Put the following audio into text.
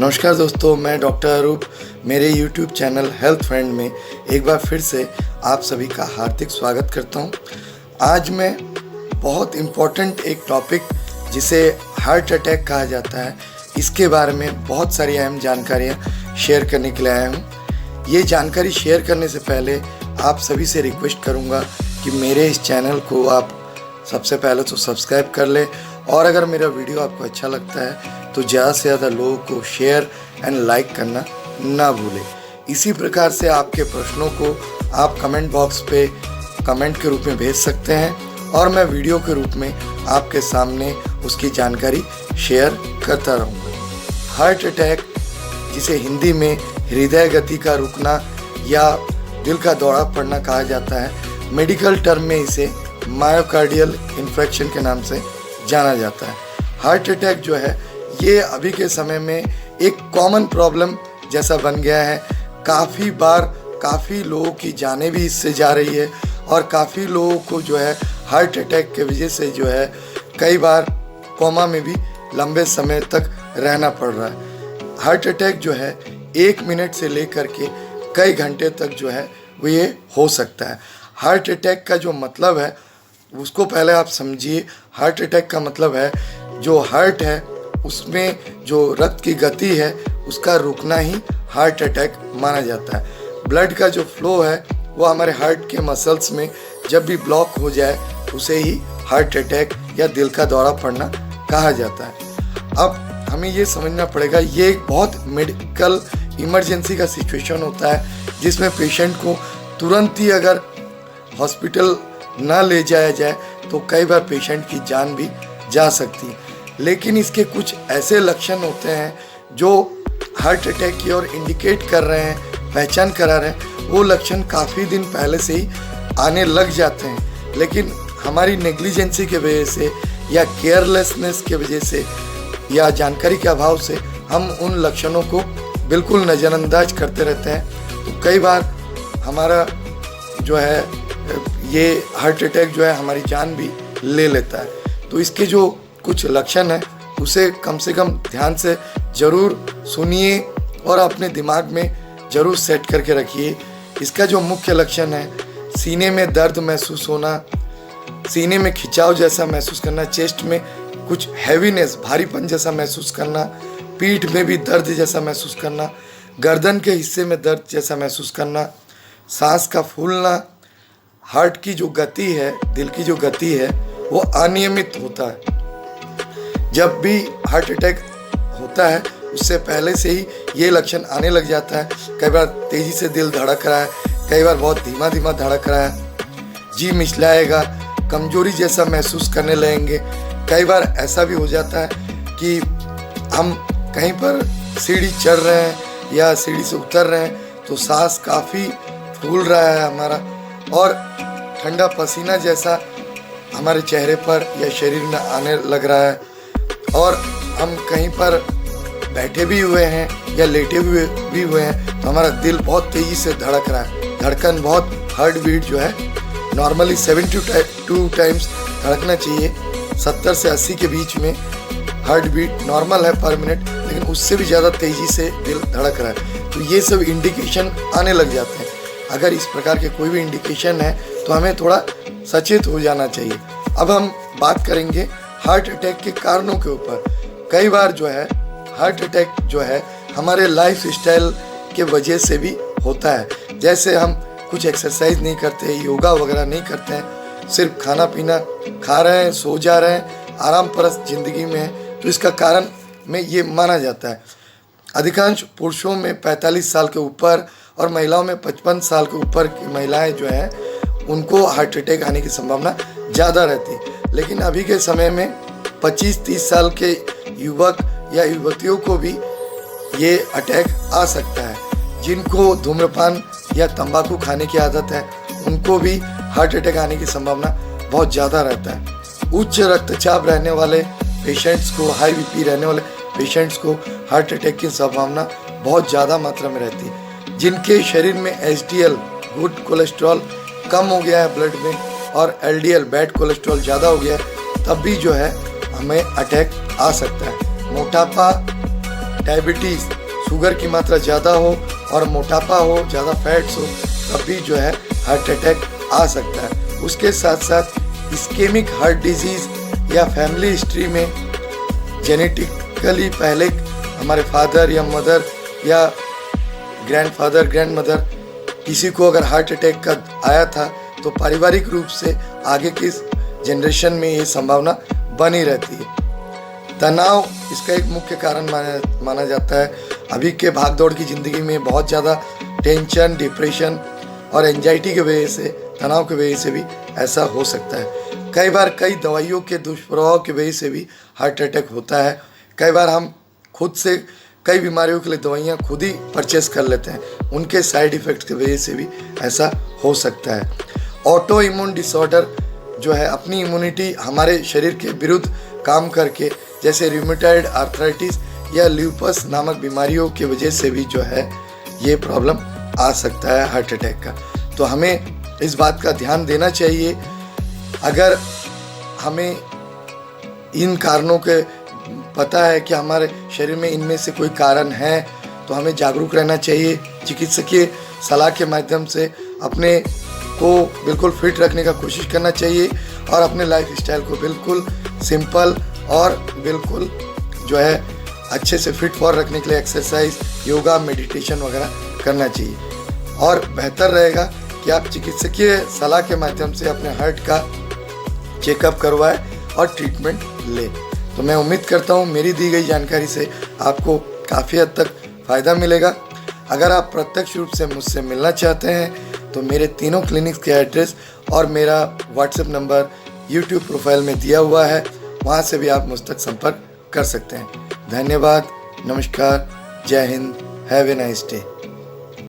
नमस्कार दोस्तों, मैं डॉक्टर अरूप मेरे YouTube चैनल हेल्थ फ्रेंड में एक बार फिर से आप सभी का हार्दिक स्वागत करता हूं। आज मैं बहुत इम्पोर्टेंट एक टॉपिक जिसे हार्ट अटैक कहा जाता है, इसके बारे में बहुत सारी अहम जानकारियां शेयर करने के लिए आया हूं। ये जानकारी शेयर करने से पहले आप सभी से रिक्वेस्ट करूंगा कि मेरे इस चैनल को आप सबसे पहले तो सब्सक्राइब कर लें, और अगर मेरा वीडियो आपको अच्छा लगता है तो ज़्यादा से ज़्यादा लोगों को शेयर एंड लाइक करना ना भूलें। इसी प्रकार से आपके प्रश्नों को आप कमेंट बॉक्स पे कमेंट के रूप में भेज सकते हैं और मैं वीडियो के रूप में आपके सामने उसकी जानकारी शेयर करता रहूँगा। हार्ट अटैक, जिसे हिंदी में हृदय गति का रुकना या दिल का दौरा पड़ना कहा जाता है, मेडिकल टर्म में इसे मायोकार्डियल इन्फेक्शन के नाम से जाना जाता है। हार्ट अटैक जो है ये अभी के समय में एक कॉमन प्रॉब्लम जैसा बन गया है। काफ़ी लोगों की जानें भी इससे जा रही है और काफ़ी लोगों को जो है हार्ट अटैक के वजह से जो है कई बार कोमा में भी लंबे समय तक रहना पड़ रहा है। हार्ट अटैक जो है 1 मिनट से लेकर के कई घंटे तक जो है वो ये हो सकता है। हार्ट अटैक का जो मतलब है उसको पहले आप समझिए। हार्ट अटैक का मतलब है जो हार्ट है उसमें जो रक्त की गति है उसका रुकना ही हार्ट अटैक माना जाता है। ब्लड का जो फ्लो है वो हमारे हार्ट के मसल्स में जब भी ब्लॉक हो जाए उसे ही हार्ट अटैक या दिल का दौरा पड़ना कहा जाता है। अब हमें ये समझना पड़ेगा, ये एक बहुत मेडिकल इमरजेंसी का सिचुएशन होता है जिसमें पेशेंट को तुरंत ही अगर हॉस्पिटल ना ले जाया जाए तो कई बार पेशेंट की जान भी जा सकती है। लेकिन इसके कुछ ऐसे लक्षण होते हैं जो हार्ट अटैक की ओर इंडिकेट कर रहे हैं, पहचान करा रहे हैं। वो लक्षण काफ़ी दिन पहले से ही आने लग जाते हैं, लेकिन हमारी नेग्लिजेंसी के वजह से या केयरलेसनेस के वजह से या जानकारी के अभाव से हम उन लक्षणों को बिल्कुल नज़रअंदाज करते रहते हैं। तो कई बार हमारा जो है ये हार्ट अटैक जो है हमारी जान भी ले लेता है। तो इसके जो कुछ लक्षण है उसे कम से कम ध्यान से ज़रूर सुनिए और अपने दिमाग में ज़रूर सेट करके रखिए। इसका जो मुख्य लक्षण है, सीने में दर्द महसूस होना, सीने में खिंचाव जैसा महसूस करना, चेस्ट में कुछ हैवीनेस, भारीपन जैसा महसूस करना, पीठ में भी दर्द जैसा महसूस करना, गर्दन के हिस्से में दर्द जैसा महसूस करना, सांस का फूलना, हार्ट की जो गति है, दिल की जो गति है वो अनियमित होता है। जब भी हार्ट अटैक होता है उससे पहले से ही ये लक्षण आने लग जाता है। कई बार तेज़ी से दिल धड़क रहा है, कई बार बहुत धीमा धीमा धड़क रहा है, जी मिचलाएगा, कमजोरी जैसा महसूस करने लगेंगे। कई बार ऐसा भी हो जाता है कि हम कहीं पर सीढ़ी चढ़ रहे हैं या सीढ़ी से उतर रहे हैं तो सांस काफ़ी फूल रहा है हमारा, और ठंडा पसीना जैसा हमारे चेहरे पर या शरीर में आने लग रहा है, और हम कहीं पर बैठे भी हुए हैं या लेटे हुए भी हुए हैं तो हमारा दिल बहुत तेज़ी से धड़क रहा है। धड़कन बहुत, हार्ट बीट जो है नॉर्मली 72 टाइम्स धड़कना चाहिए। 70 से 80 के बीच में हार्ट बीट नॉर्मल है पर मिनट, लेकिन उससे भी ज़्यादा तेज़ी से दिल धड़क रहा है। तो ये सब इंडिकेशन आने लग जाते हैं। अगर इस प्रकार के कोई भी इंडिकेशन है तो हमें थोड़ा सचेत हो जाना चाहिए। अब हम बात करेंगे हार्ट अटैक के कारणों के ऊपर। कई बार जो है हार्ट अटैक जो है हमारे लाइफ स्टाइल के वजह से भी होता है। जैसे हम कुछ एक्सरसाइज नहीं करते, योगा वगैरह नहीं करते हैं, सिर्फ खाना पीना खा रहे हैं, सो जा रहे हैं, आराम परस्त ज़िंदगी में है, तो इसका कारण में ये माना जाता है। अधिकांश पुरुषों में 45 साल के ऊपर और महिलाओं में 55 साल के ऊपर की महिलाएं जो हैं उनको हार्ट अटैक आने की संभावना ज़्यादा रहती है। लेकिन अभी के समय में 25-30 साल के युवक या युवतियों को भी ये अटैक आ सकता है। जिनको धूम्रपान या तंबाकू खाने की आदत है उनको भी हार्ट अटैक आने की संभावना बहुत ज़्यादा रहता है। उच्च रक्तचाप रहने वाले पेशेंट्स को, हाई बीपी रहने वाले पेशेंट्स को हार्ट अटैक की संभावना बहुत ज़्यादा मात्रा में रहती है। जिनके शरीर में HDL गुड कोलेस्ट्रॉल कम हो गया है ब्लड में और LDL बैड कोलेस्ट्रॉल ज़्यादा हो गया है, तब भी जो है हमें अटैक आ सकता है। मोटापा डायबिटीज़, शुगर की मात्रा ज़्यादा हो और मोटापा हो, ज़्यादा फैट्स हो, तब भी जो है हार्ट अटैक आ सकता है। उसके साथ साथ इस्केमिक हार्ट डिजीज़ या फैमिली हिस्ट्री में जेनेटिकली पहले हमारे फादर या मदर या ग्रैंडफादर ग्रैंडमदर किसी को अगर हार्ट अटैक का आया था तो पारिवारिक रूप से आगे की जनरेशन में ये संभावना बनी रहती है। तनाव इसका एक मुख्य कारण माना जाता है। अभी के भागदौड़ की ज़िंदगी में बहुत ज़्यादा टेंशन, डिप्रेशन और एंजाइटी की वजह से, तनाव की वजह से भी ऐसा हो सकता है। कई बार कई दवाइयों के दुष्प्रभाव की वजह से भी हार्ट अटैक होता है। कई बार हम खुद से कई बीमारियों के लिए दवाइयाँ खुद ही परचेस कर लेते हैं, उनके साइड इफ़ेक्ट की वजह से भी ऐसा हो सकता है। ऑटो इम्यून डिसऑर्डर जो है, अपनी इम्यूनिटी हमारे शरीर के विरुद्ध काम करके, जैसे रूमेटॉइड आर्थराइटिस या ल्यूपस नामक बीमारियों की वजह से भी जो है ये प्रॉब्लम आ सकता है हार्ट अटैक का। तो हमें इस बात का ध्यान देना चाहिए। अगर हमें इन कारणों के पता है कि हमारे शरीर में इनमें से कोई कारण है तो हमें जागरूक रहना चाहिए। चिकित्सकीय सलाह के माध्यम से अपने को बिल्कुल फिट रखने का कोशिश करना चाहिए और अपने लाइफ स्टाइल को बिल्कुल सिंपल और बिल्कुल जो है अच्छे से फिट फॉर रखने के लिए एक्सरसाइज, योगा, मेडिटेशन वगैरह करना चाहिए। और बेहतर रहेगा कि आप चिकित्सकीय सलाह के माध्यम से अपने हार्ट का चेकअप करवाएं और ट्रीटमेंट लें। तो मैं उम्मीद करता हूँ मेरी दी गई जानकारी से आपको काफ़ी हद तक फ़ायदा मिलेगा। अगर आप प्रत्यक्ष रूप से मुझसे मिलना चाहते हैं तो मेरे तीनों क्लिनिक्स के एड्रेस और मेरा व्हाट्सएप नंबर यूट्यूब प्रोफाइल में दिया हुआ है, वहाँ से भी आप मुझ तक संपर्क कर सकते हैं। धन्यवाद, नमस्कार, जय Hind, have a nice day.